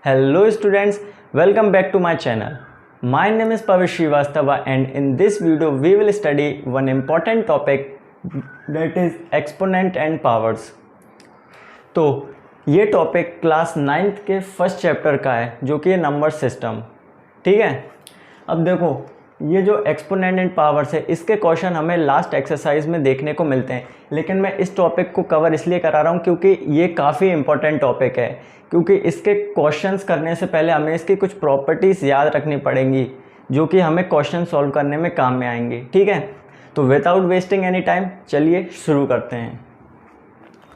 Hello students, welcome back to my channel. My name is Pavish Srivastava and in this video we will study one important topic that is exponent and powers. तो ये topic class 9th के first chapter का है जो कि number system, ठीक है। अब देखो ये जो एक्सपोनेंट एंड पावर्स है इसके क्वेश्चन हमें लास्ट एक्सरसाइज में देखने को मिलते हैं, लेकिन मैं इस टॉपिक को कवर इसलिए करा रहा हूँ क्योंकि ये काफ़ी इंपॉर्टेंट टॉपिक है, क्योंकि इसके क्वेश्चंस करने से पहले हमें इसकी कुछ प्रॉपर्टीज़ याद रखनी पड़ेंगी जो कि हमें क्वेश्चन सॉल्व करने में काम में आएंगी, ठीक है। तो विदाउट वेस्टिंग एनी टाइम चलिए शुरू करते हैं।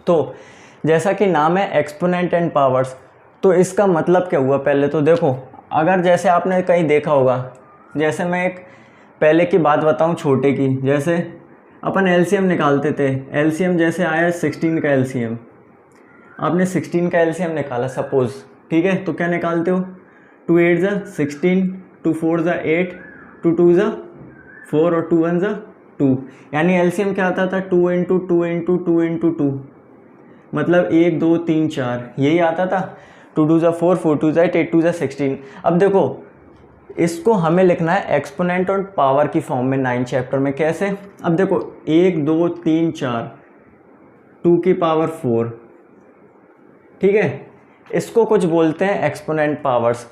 तो जैसा कि नाम है एक्सपोनेंट एंड पावर्स, तो इसका मतलब क्या हुआ पहले तो देखो, अगर जैसे आपने कहीं देखा होगा, जैसे मैं एक पहले की बात बताऊं छोटे की, जैसे अपन एलसीएम निकालते थे, एलसीएम जैसे आया 16 का एलसीएम, आपने 16 का एलसीएम निकाला सपोज़, ठीक है। तो क्या निकालते हो, 2 8 ज़ा 16, 2 4 ज़ा 8, 2 2 ज़ा 4 और 2 1 ज़ा 2, यानी एलसीएम क्या आता था 2 इंटू 2 इंटू 2 इंटू 2, मतलब 1 2 3 4 यही आता था। 2 2 ज़ा 4, 4 2 ज़ा 8, 8 2 ज़ा 16। अब देखो इसको हमें लिखना है एक्सपोनेंट और पावर की फॉर्म में 9 चैप्टर में। कैसे, अब देखो 1 2 3 4, 2 की पावर 4, ठीक है। इसको कुछ बोलते हैं एक्सपोनेंट पावर्स।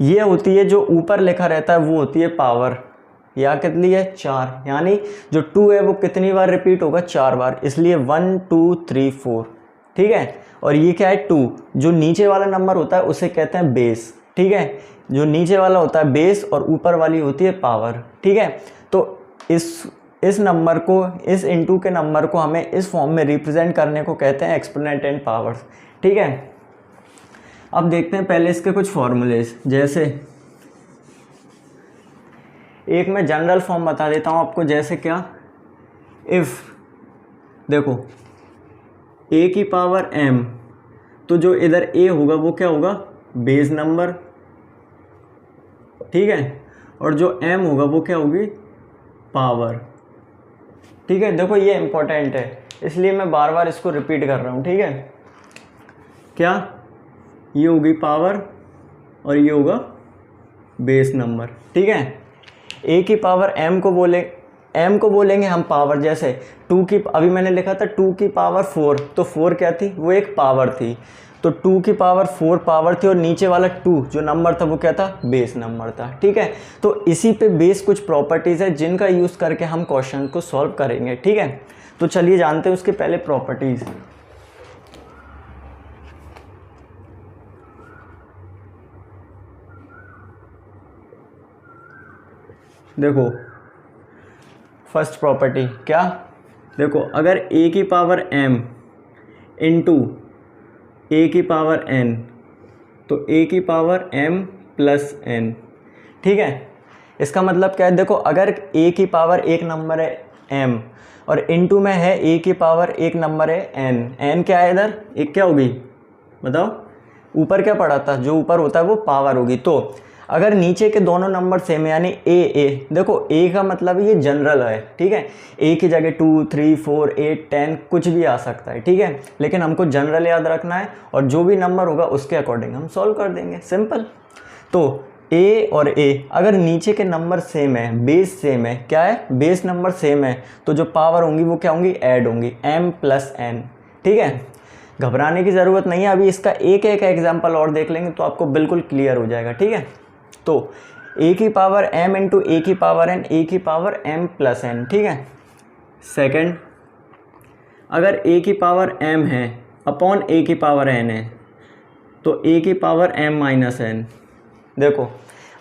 ये होती है जो ऊपर लिखा रहता है वो होती है पावर, या कितनी है 4, यानी जो 2 है वो कितनी बार रिपीट होगा 4 बार, इसलिए 1 2 3 4, ठीक है। और ये क्या है 2, जो नीचे वाला नंबर होता है उसे कहते हैं बेस, ठीक है। जो नीचे वाला होता है बेस और ऊपर वाली होती है पावर, ठीक है। तो इस नंबर को, इस इनटू के नंबर को हमें इस फॉर्म में रिप्रेजेंट करने को कहते हैं एक्सपोनेंट एंड पावर्स, ठीक है। अब देखते हैं पहले इसके कुछ फॉर्मूलेज। जैसे एक मैं जनरल फॉर्म बता देता हूँ आपको, जैसे क्या, इफ़ देखो a की पावर m, तो जो इधर a होगा वो क्या होगा बेस नंबर, ठीक है, और जो m होगा वो क्या होगी पावर, ठीक है। देखो ये इंपॉर्टेंट है इसलिए मैं बार बार इसको रिपीट कर रहा हूँ, ठीक है। क्या, ये होगी पावर और ये होगा बेस नंबर, ठीक है। a की पावर m को बोलेंगे हम पावर। जैसे 2 की, अभी मैंने लिखा था 2 की पावर 4, तो 4 क्या थी, वो एक पावर थी, तो 2 की पावर 4 पावर थी, और नीचे वाला 2 जो नंबर था वो क्या था बेस नंबर था, ठीक है। तो इसी पे बेस कुछ प्रॉपर्टीज़ है जिनका यूज़ करके हम क्वेश्चन को सॉल्व करेंगे, ठीक है। तो चलिए जानते हैं उसके पहले प्रॉपर्टीज़। देखो फर्स्ट प्रॉपर्टी क्या, देखो अगर a की पावर m इंटू a की पावर n, तो a की पावर m प्लस n, ठीक है। इसका मतलब क्या है, देखो अगर a की पावर एक नंबर है m और इंटू में है a की पावर एक नंबर है n क्या है इधर, एक क्या होगी बताओ, ऊपर क्या पड़ा था, जो ऊपर होता है वो पावर होगी। तो अगर नीचे के दोनों नंबर सेम है, यानी a, देखो a का मतलब ये जनरल है, ठीक है। a की जगह 2 3 4 8 10 कुछ भी आ सकता है, ठीक है, लेकिन हमको जनरल याद रखना है और जो भी नंबर होगा उसके अकॉर्डिंग हम सॉल्व कर देंगे, सिंपल। तो a और a अगर नीचे के नंबर सेम है, बेस सेम है, क्या है बेस नंबर सेम है, तो जो पावर होंगी वो क्या होंगी ऐड होंगी, m प्लस n, ठीक है। घबराने की ज़रूरत नहीं है, अभी इसका एक एक एग्जाम्पल और देख लेंगे तो आपको बिल्कुल क्लियर हो जाएगा, ठीक है। तो a की पावर m इंटू a की पावर n, a की पावर m प्लस n, ठीक है। सेकंड, अगर a की पावर m है अपॉन a की पावर n है, तो a की पावर m माइनस n। देखो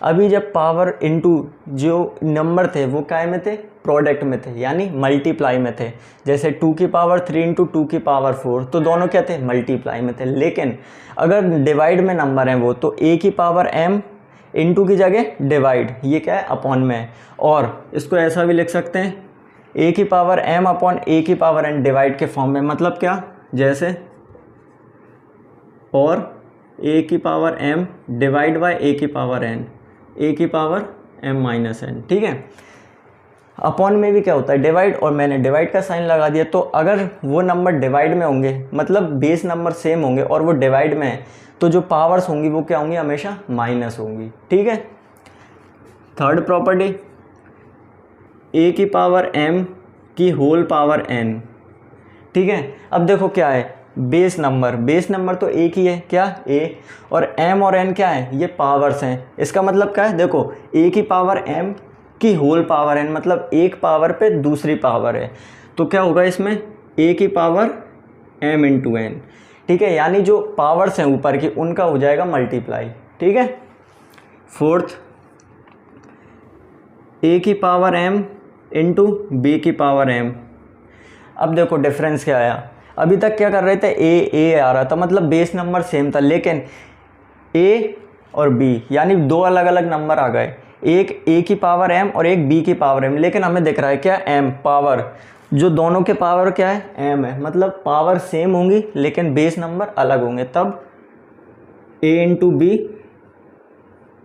अभी जब पावर इंटू जो नंबर थे वो काय में थे, प्रोडक्ट में थे, यानी मल्टीप्लाई में थे। जैसे 2 की पावर 3 इंटू 2 की पावर 4, तो दोनों क्या थे मल्टीप्लाई में थे। लेकिन अगर डिवाइड में नंबर हैं वो, तो a की पावर m इंटू की जगह डिवाइड, ये क्या है अपॉन में है। और इसको ऐसा भी लिख सकते हैं a की पावर m अपॉन a की पावर n डिवाइड के फॉर्म में, मतलब क्या, जैसे और a की power m divide by a की पावर n, a की पावर m माइनस n, ठीक है। अपॉन में भी क्या होता है डिवाइड, और मैंने डिवाइड का साइन लगा दिया। तो अगर वो नंबर डिवाइड में होंगे मतलब बेस नंबर सेम होंगे और वो डिवाइड में है, तो जो पावर्स होंगी वो क्या होंगी, हमेशा माइनस होंगी। ठीक है। थर्ड प्रॉपर्टी, ए की पावर m की होल पावर n। ठीक है। अब देखो क्या है, बेस नंबर तो एक ही है, क्या a, और m और n क्या है, ये पावर्स हैं। इसका मतलब क्या है, देखो a की पावर m की होल पावर n, मतलब एक पावर पे दूसरी पावर है, तो क्या होगा इसमें a की पावर m इंटू n। ठीक है, यानी जो पावर्स हैं ऊपर की उनका हो जाएगा मल्टीप्लाई। ठीक है। फोर्थ, a की पावर m इंटू b की पावर m। अब देखो डिफरेंस क्या आया, अभी तक क्या कर रहे थे, a आ रहा था, मतलब बेस नंबर सेम था, लेकिन a और b यानी दो अलग अलग नंबर आ गए, एक a की पावर m और एक b की पावर m, लेकिन हमें दिख रहा है क्या, m पावर, जो दोनों के पावर क्या है, m है, मतलब पावर सेम होंगी लेकिन बेस नंबर अलग होंगे, तब a इंटू बी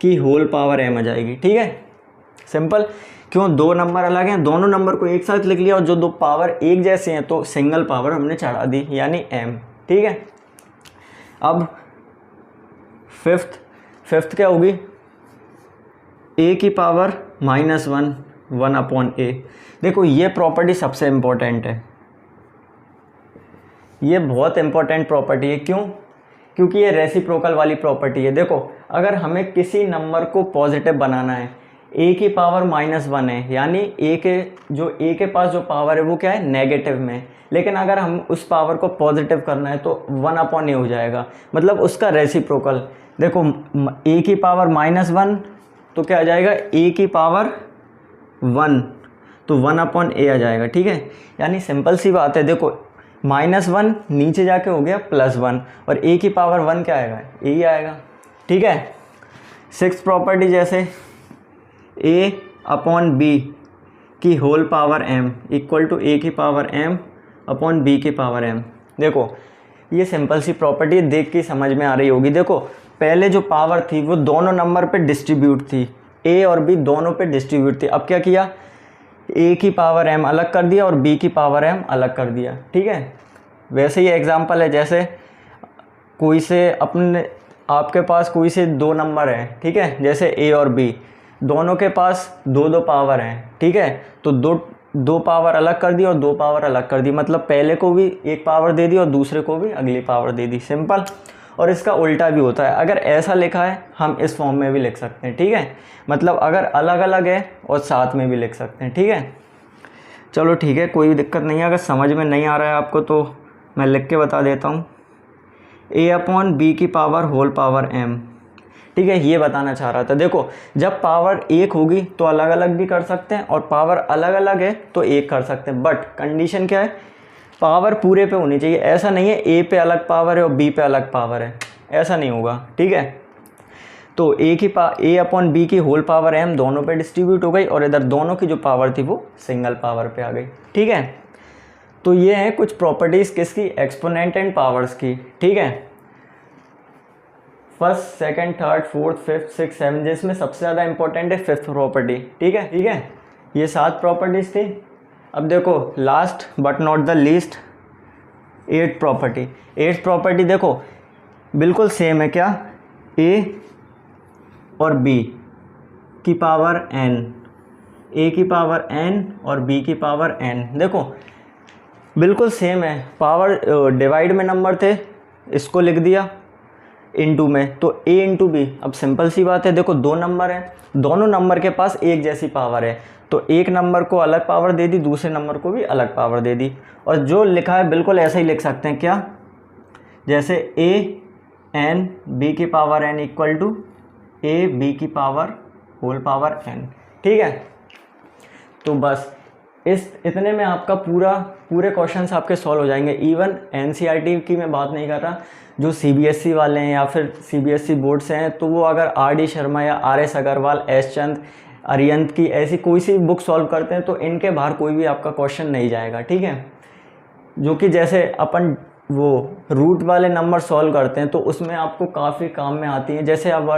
की होल पावर m आ जाएगी। ठीक है, सिंपल। क्यों, दो नंबर अलग हैं, दोनों नंबर को एक साथ लिख लिया, और जो दो पावर एक जैसे हैं तो सिंगल पावर हमने चढ़ा दी, यानी m। ठीक है। अब फिफ्थ क्या होगी, a की पावर -1 अपॉन a। देखो ये प्रॉपर्टी सबसे इम्पोर्टेंट है, ये बहुत इंपॉर्टेंट प्रॉपर्टी है। क्यों, क्योंकि ये रेसिप्रोकल वाली प्रॉपर्टी है। देखो अगर हमें किसी नंबर को पॉजिटिव बनाना है, a की पावर -1 है, यानी a के पास जो पावर है वो क्या है, नेगेटिव में, लेकिन अगर हम उस पावर को पॉजिटिव करना है तो 1 अपॉन a हो जाएगा, मतलब उसका रेसिप्रोकल। देखो a की पावर -1 तो क्या आ जाएगा, a की पावर 1, तो 1 अपॉन a आ जाएगा। ठीक है, यानी सिंपल सी बात है। देखो -1 नीचे जाके हो गया +1, और a की पावर 1 क्या आएगा, a ही आएगा। ठीक है। सिक्स प्रॉपर्टी, जैसे a अपॉन b की whole power m equal to a की पावर m अपॉन b की पावर m। देखो ये सिंपल सी प्रॉपर्टी देख के समझ में आ रही होगी। देखो पहले जो पावर थी वो दोनों नंबर पे डिस्ट्रीब्यूट थी, a और b दोनों पे डिस्ट्रीब्यूट थी। अब क्या किया, a की पावर m अलग कर दिया और b की पावर m अलग कर दिया। ठीक है, वैसे ही एग्जांपल है, जैसे कोई से आपके पास कोई से दो नंबर हैं, ठीक है, जैसे a और b दोनों के पास दो पावर हैं। ठीक है, तो दो पावर अलग कर दी और दो पावर अलग कर दी, मतलब पहले को भी एक पावर दे दी और दूसरे को भी अगली पावर दे दी, सिंपल। और इसका उल्टा भी होता है, अगर ऐसा लिखा है हम इस फॉर्म में भी लिख सकते हैं। ठीक है, मतलब अगर अलग अलग है और साथ में भी लिख सकते हैं। ठीक है, चलो ठीक है, कोई दिक्कत नहीं है। अगर समझ में नहीं आ रहा है आपको तो मैं लिख के बता देता हूँ, a अपॉन बी की पावर होल पावर m। ठीक है, ये बताना चाह रहा था। देखो जब पावर एक होगी तो अलग अलग भी कर सकते हैं, और पावर अलग अलग है तो एक कर सकते हैं, बट कंडीशन क्या है, पावर पूरे पे होनी चाहिए। ऐसा नहीं है a पे अलग पावर है और b पे अलग पावर है, ऐसा नहीं होगा। ठीक है, तो a अपॉन बी की होल पावर m दोनों पे डिस्ट्रीब्यूट हो गई, और इधर दोनों की जो पावर थी वो सिंगल पावर पे आ गई। ठीक है, तो ये है कुछ प्रॉपर्टीज़ किसकी, एक्सपोनेंट एंड पावर्स की। ठीक है, first, second, third, fourth, fifth, six, seven, जिसमें सबसे ज़्यादा इंपॉर्टेंट है फिफ्थ प्रॉपर्टी। ठीक है, ठीक है, ये 7 प्रॉपर्टीज़ थी। अब देखो last but not the least, 8th property. 8th property देखो बिल्कुल सेम है, क्या, a और b की पावर n, a की पावर n और b की पावर n। देखो बिल्कुल सेम है, पावर डिवाइड में नंबर थे, इसको लिख दिया इनटू में, तो a इंटू बी। अब सिंपल सी बात है, देखो दो नंबर हैं, दोनों नंबर के पास एक जैसी पावर है, तो एक नंबर को अलग पावर दे दी, दूसरे नंबर को भी अलग पावर दे दी, और जो लिखा है बिल्कुल ऐसा ही लिख सकते हैं, क्या, जैसे a n b की power n equal to a b की पावर होल पावर n। ठीक है, तो बस इतने में आपका पूरे क्वेश्चंस आपके सॉल्व हो जाएंगे। इवन एनसीईआरटी की मैं बात नहीं कर रहा, जो सीबीएसई वाले हैं या फिर सीबीएसई बोर्ड से हैं, तो वो अगर आर.डी. शर्मा या आर.एस. अग्रवाल, एस चंद, अरियंत की ऐसी कोई सी बुक सॉल्व करते हैं तो इनके बाहर कोई भी आपका क्वेश्चन नहीं जाएगा। ठीक है, जो कि जैसे अपन वो रूट वाले नंबर सॉल्व करते हैं तो उसमें आपको काफ़ी काम में आती हैं। जैसे अब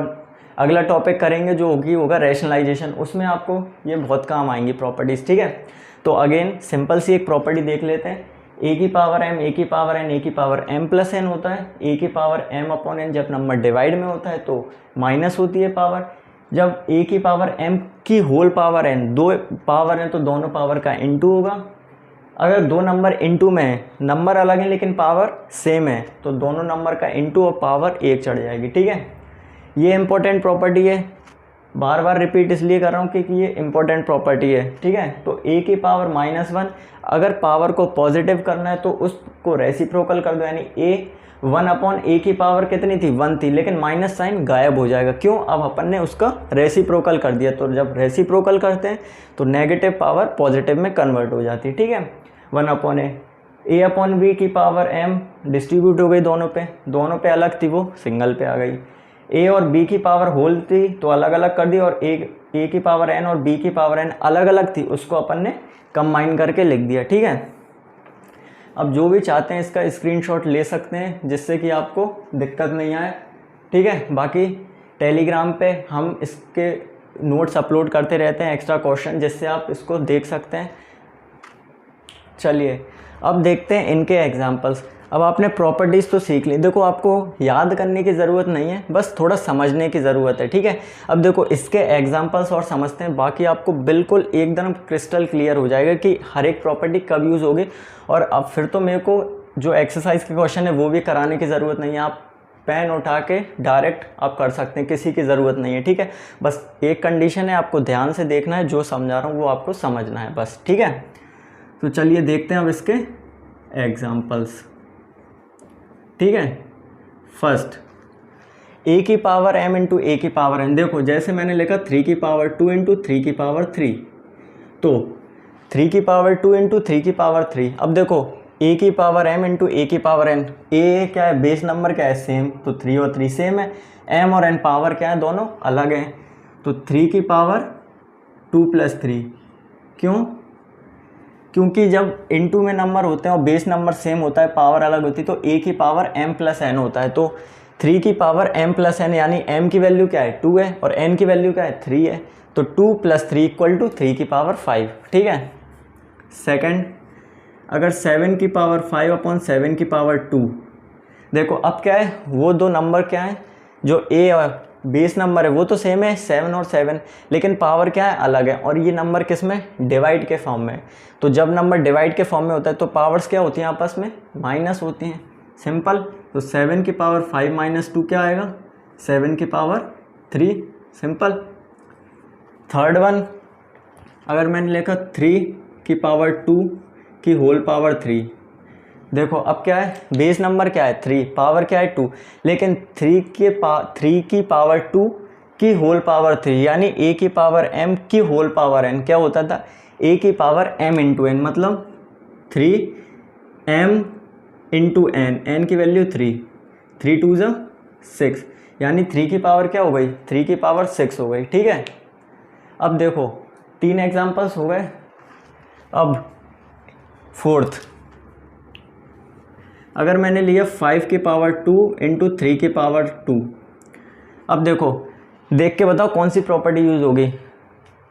अगला टॉपिक करेंगे जो होगा रैशनलाइजेशन, उसमें आपको ये बहुत काम आएंगी प्रॉपर्टीज़, ठीक है। तो अगेन सिंपल सी एक प्रॉपर्टी देख लेते हैं, ए की पावर m, ए की पावर n, ए की पावर m प्लस n होता है। ए की पावर m अपॉन n जब नंबर डिवाइड में होता है तो माइनस होती है पावर। जब ए की पावर m की होल पावर n, दो पावर हैं तो दोनों पावर का इनटू होगा। अगर दो नंबर इनटू में है, नंबर अलग है लेकिन पावर सेम है, तो दोनों नंबर का इनटू और पावर एक चढ़ जाएगी, ठीक है। ये इंपॉर्टेंट प्रॉपर्टी है, बार बार रिपीट इसलिए कर रहा हूँ क्योंकि ये इंपॉर्टेंट प्रॉपर्टी है, ठीक है। तो ए की पावर -1, अगर पावर को पॉजिटिव करना है तो उसको रेसिप्रोकल कर दो, यानी ए 1 अपॉन ए की पावर कितनी थी 1 थी, लेकिन माइनस साइन गायब हो जाएगा, क्यों, अब अपन ने उसका रेसिप्रोकल कर दिया। तो जब रेसिप्रोकल करते हैं तो नेगेटिव पावर पॉजिटिव में कन्वर्ट हो जाती है, ठीक है। 1 अपॉन ए अपॉन बी की पावर m डिस्ट्रीब्यूट हो गई दोनों पे अलग थी वो सिंगल पे आ गई। ए और बी की पावर होल थी तो अलग अलग कर दी, और ए की पावर n और बी की पावर n अलग अलग थी, उसको अपन ने कंबाइन करके लिख दिया, ठीक है। अब जो भी चाहते हैं इसका स्क्रीनशॉट ले सकते हैं जिससे कि आपको दिक्कत नहीं आए, ठीक है। बाकी टेलीग्राम पे हम इसके नोट्स अपलोड करते रहते हैं, एक्स्ट्रा क्वेश्चन, जिससे आप इसको देख सकते हैं। चलिए अब देखते हैं इनके एग्जांपल्स। अब आपने प्रॉपर्टीज़ तो सीख ली, देखो आपको याद करने की ज़रूरत नहीं है, बस थोड़ा समझने की ज़रूरत है, ठीक है। अब देखो इसके एग्जांपल्स और समझते हैं, बाकी आपको बिल्कुल एकदम क्रिस्टल क्लियर हो जाएगा कि हर एक प्रॉपर्टी कब यूज़ होगी। और अब फिर तो मेरे को जो एक्सरसाइज के क्वेश्चन है वो भी कराने की ज़रूरत नहीं है, आप पेन उठा के डायरेक्ट आप कर सकते हैं, किसी की ज़रूरत नहीं है, ठीक है। बस एक कंडीशन है, आपको ध्यान से देखना है, जो समझा रहा हूँ वो आपको समझना है बस, ठीक है। तो चलिए देखते हैं अब इसके एग्जांपल्स, ठीक है। फर्स्ट, ए की पावर m इंटू ए की पावर n। देखो जैसे मैंने लिखा 3 की पावर 2 इंटू 3 की पावर 3, तो 3 की पावर 2 इंटू 3 की पावर 3। अब देखो a की पावर m इंटू ए की पावर n, a क्या है, बेस नंबर क्या है, सेम, तो 3 और 3 सेम है। m और n पावर क्या है, दोनों अलग हैं, तो 3 की पावर 2 प्लस 3। क्यों, क्योंकि जब इनटू में नंबर होते हैं और बेस नंबर सेम होता है, पावर अलग होती है, तो a की पावर m प्लस n होता है। तो 3 की पावर m प्लस n, यानी m की वैल्यू क्या है 2 है और n की वैल्यू क्या है 3 है, तो 2 प्लस 3 इक्वल टू 3 की पावर 5, ठीक है। सेकंड, अगर 7 की पावर 5 अपॉन 7 की पावर 2, देखो अब क्या है, वो दो नंबर क्या है, जो a और बेस नंबर है वो तो सेम है 7 और 7, लेकिन पावर क्या है अलग है, और ये नंबर किस में, डिवाइड के फॉर्म में। तो जब नंबर डिवाइड के फॉर्म में होता है तो पावर्स क्या होती हैं आपस में, माइनस होती हैं, सिंपल। तो 7 की पावर 5 माइनस 2 क्या आएगा, 7 की पावर 3, सिंपल। थर्ड वन, अगर मैंने लिखा 3 की पावर 2 की होल पावर 3, देखो अब क्या है, बेस नंबर क्या है 3, पावर क्या है 2, लेकिन 3 की पावर 2 की होल पावर 3, यानी a की पावर m की होल पावर n क्या होता था, a की पावर m इंटू n, मतलब 3m इंटू n, n की वैल्यू 3 2 ज़ा 6, यानी 3 की पावर क्या हो गई, 3 की पावर 6 हो गई, ठीक है। अब देखो 3 एग्जांपल्स हो गए। अब फोर्थ, अगर मैंने लिया 5 की पावर 2 इंटू 3 की पावर 2, अब देखो देख के बताओ कौन सी प्रॉपर्टी यूज़ होगी,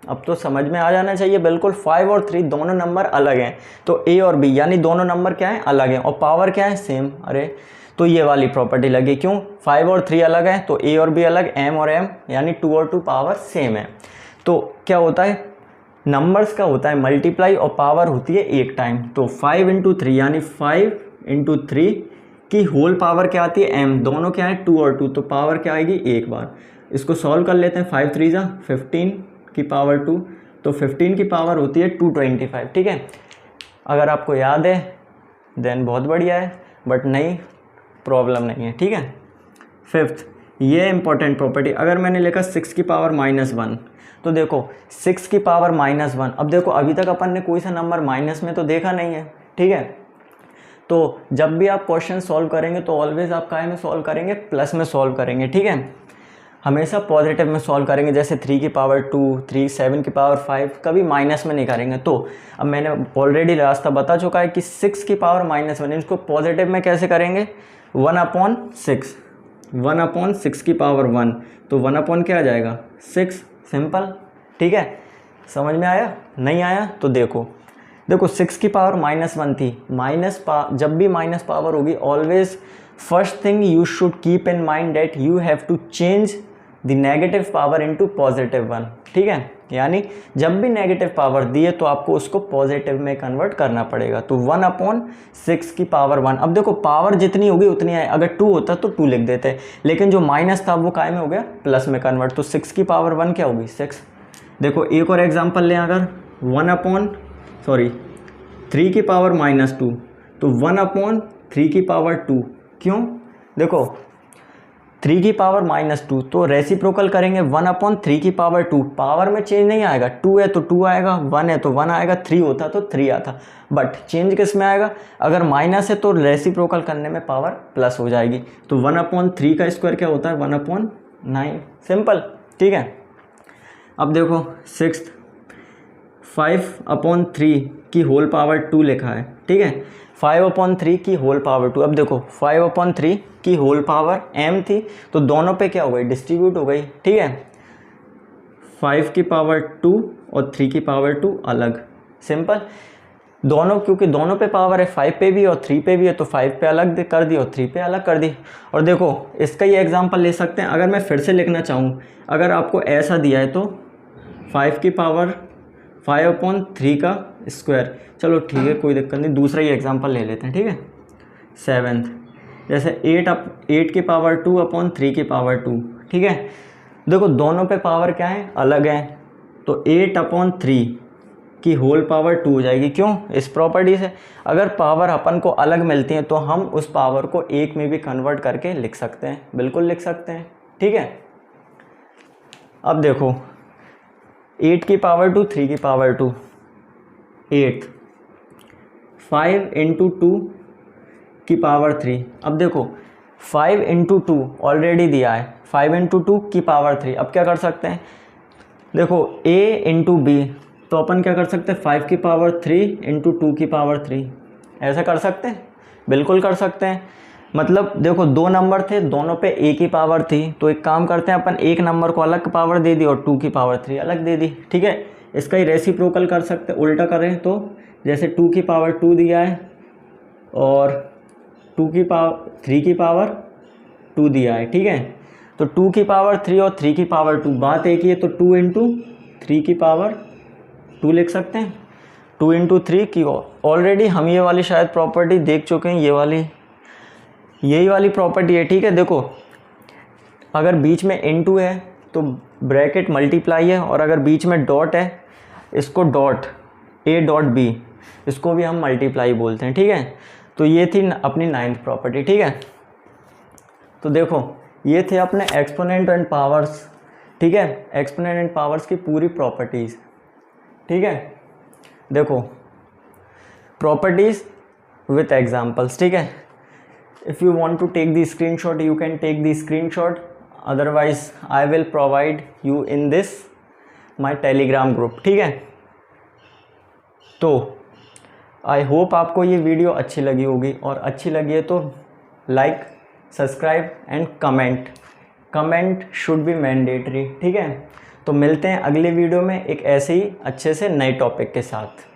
अब तो समझ में आ जाना चाहिए बिल्कुल। 5 और 3 दोनों नंबर अलग हैं, तो a और b यानी दोनों नंबर क्या है अलग हैं, और पावर क्या है सेम, अरे तो ये वाली प्रॉपर्टी लगी, क्यों, 5 और 3 अलग हैं तो a और b अलग, m और m यानी 2 और 2 पावर सेम है। तो क्या होता है, नंबर्स का होता है मल्टीप्लाई और पावर होती है एक टाइम, तो 5 इंटू 3 यानी 5 इंटू 3 की होल पावर क्या आती है m, दोनों क्या है 2 और 2, तो पावर क्या आएगी एक बार। इसको सॉल्व कर लेते हैं, 5 3 ज़ा 15 की पावर 2, तो 15 की पावर होती है 225, ठीक है। अगर आपको याद है देन बहुत बढ़िया है, बट नहीं प्रॉब्लम नहीं है, ठीक है। फिफ्थ, ये इंपॉर्टेंट प्रॉपर्टी, अगर मैंने लिखा 6 की पावर -1, तो देखो 6 की पावर -1, अब देखो अभी तक अपन ने कोई सा नंबर माइनस में तो देखा नहीं है, ठीक है। तो जब भी आप क्वेश्चन सॉल्व करेंगे तो ऑलवेज आप काय में सॉल्व करेंगे, प्लस में सॉल्व करेंगे, ठीक है। हमेशा पॉजिटिव में सॉल्व करेंगे, जैसे 3 की पावर 2, 3, 7 की पावर 5, कभी माइनस में नहीं करेंगे। तो अब मैंने ऑलरेडी रास्ता बता चुका है कि 6 की पावर -1, इसको पॉजिटिव में कैसे करेंगे, 1/6, 1/6 की पावर 1, तो 1 अपॉन क्या आ जाएगा 6, सिंपल। ठीक है, समझ में आया? नहीं आया तो देखो 6 की पावर -1 थी, जब भी माइनस पावर होगी always first thing you should keep in mind that you have to change the negative power into positive one. ठीक है, यानी जब भी नेगेटिव पावर दी है तो आपको उसको पॉजिटिव में कन्वर्ट करना पड़ेगा। तो 1/6 की पावर 1, अब देखो पावर जितनी होगी उतनी आए, अगर 2 होता तो 2 लिख देते, लेकिन जो माइनस था वो काय में हो गया प्लस में कन्वर्ट, तो 6 की पावर 1 क्या होगी 6। देखो एक और एग्जांपल लें, अगर 3 की पावर -2, तो 1/3 की पावर 2, क्यों? देखो 3 की पावर -2 तो रेसिप्रोकल करेंगे 1/3 की पावर 2, पावर में चेंज नहीं आएगा, 2 है तो 2 आएगा, 1 है तो 1 आएगा, 3 होता तो 3 आता, बट चेंज किस में आएगा? अगर माइनस है तो रेसिप्रोकल करने में पावर प्लस हो जाएगी, तो 1/3 का स्क्वायर क्या होता है 1/9, सिंपल। ठीक है, अब देखो 6 5/3 की होल पावर 2 लिखा है। ठीक है, 5/3 की होल पावर 2, अब देखो 5/3 की होल पावर m थी, तो दोनों पे क्या हो गई डिस्ट्रीब्यूट हो गई। ठीक है, 5 की पावर 2 और 3 की पावर 2 अलग, सिंपल। दोनों, क्योंकि दोनों पे पावर है, 5 पे भी और 3 पे भी है, तो 5 पे अलग कर दी और 3 पे अलग कर दी। और देखो इसका ये एग्जांपल ले सकते हैं, अगर मैं फिर से लिखना चाहूँ, अगर आपको ऐसा दिया है तो 5 की पावर 5/3 का स्क्वायर, चलो ठीक है कोई दिक्कत नहीं, दूसरा ही एग्जांपल ले लेते हैं। ठीक है, 7th, जैसे 8 की पावर 2/3 की पावर 2। ठीक है, देखो दोनों पे पावर क्या है अलग है, तो 8/3 की होल पावर 2 हो जाएगी, क्यों? इस प्रॉपर्टी से अगर पावर अपन को अलग मिलती है तो हम उस पावर को एक में भी कन्वर्ट करके लिख सकते हैं, बिल्कुल लिख सकते हैं। ठीक है, अब देखो 8 की पावर 2, 3 की पावर 2, 8, 5 × 2 की पावर 3। अब देखो 5 × 2 ऑलरेडी दिया है, 5 × 2 की पावर 3। अब क्या कर सकते हैं, देखो a × b, तो अपन क्या कर सकते हैं 5 की पावर 3 × 2 की पावर 3, ऐसा कर सकते हैं, बिल्कुल कर सकते हैं। मतलब देखो दो नंबर थे, दोनों पे a की पावर थी, तो एक काम करते हैं अपन, एक नंबर को अलग पावर दे दी और 2 की पावर 3 अलग दे दी। ठीक है, इसका ही रेसिप्रोकल कर सकते हैं, उल्टा करें तो जैसे 2 की पावर 2 दिया है और 3 की पावर 2 दिया है। ठीक है, तो 2 की पावर 3 और 3 की पावर 2 बात एक ही है, तो 2 × 3 की पावर 2 लिख सकते हैं। 2 × 3 की, ऑलरेडी हम ये वाली शायद प्रॉपर्टी देख चुके हैं, यही वाली प्रॉपर्टी है। ठीक है, देखो अगर बीच में इनटू है तो ब्रैकेट मल्टीप्लाई है, और अगर बीच में डॉट है इसको डॉट a.b, इसको भी हम मल्टीप्लाई बोलते हैं। ठीक है, तो ये थी अपनी 9th प्रॉपर्टी। ठीक है, तो देखो ये थे अपने एक्सपोनेंट एंड पावर्स। ठीक है, एक्सपोनेंट एंड पावर्स की पूरी प्रॉपर्टीज़। ठीक है, देखो प्रॉपर्टीज़ विथ एग्जांपल्स। ठीक है, if you want to take the screenshot you can take the screenshot, otherwise I will provide you in this my telegram group। ठीक है, तो आई होप आपको ये वीडियो अच्छी लगी होगी, और अच्छी लगी है तो like, subscribe and comment should be mandatory. ठीक है, तो मिलते हैं अगले वीडियो में एक ऐसे ही अच्छे से नए टॉपिक के साथ।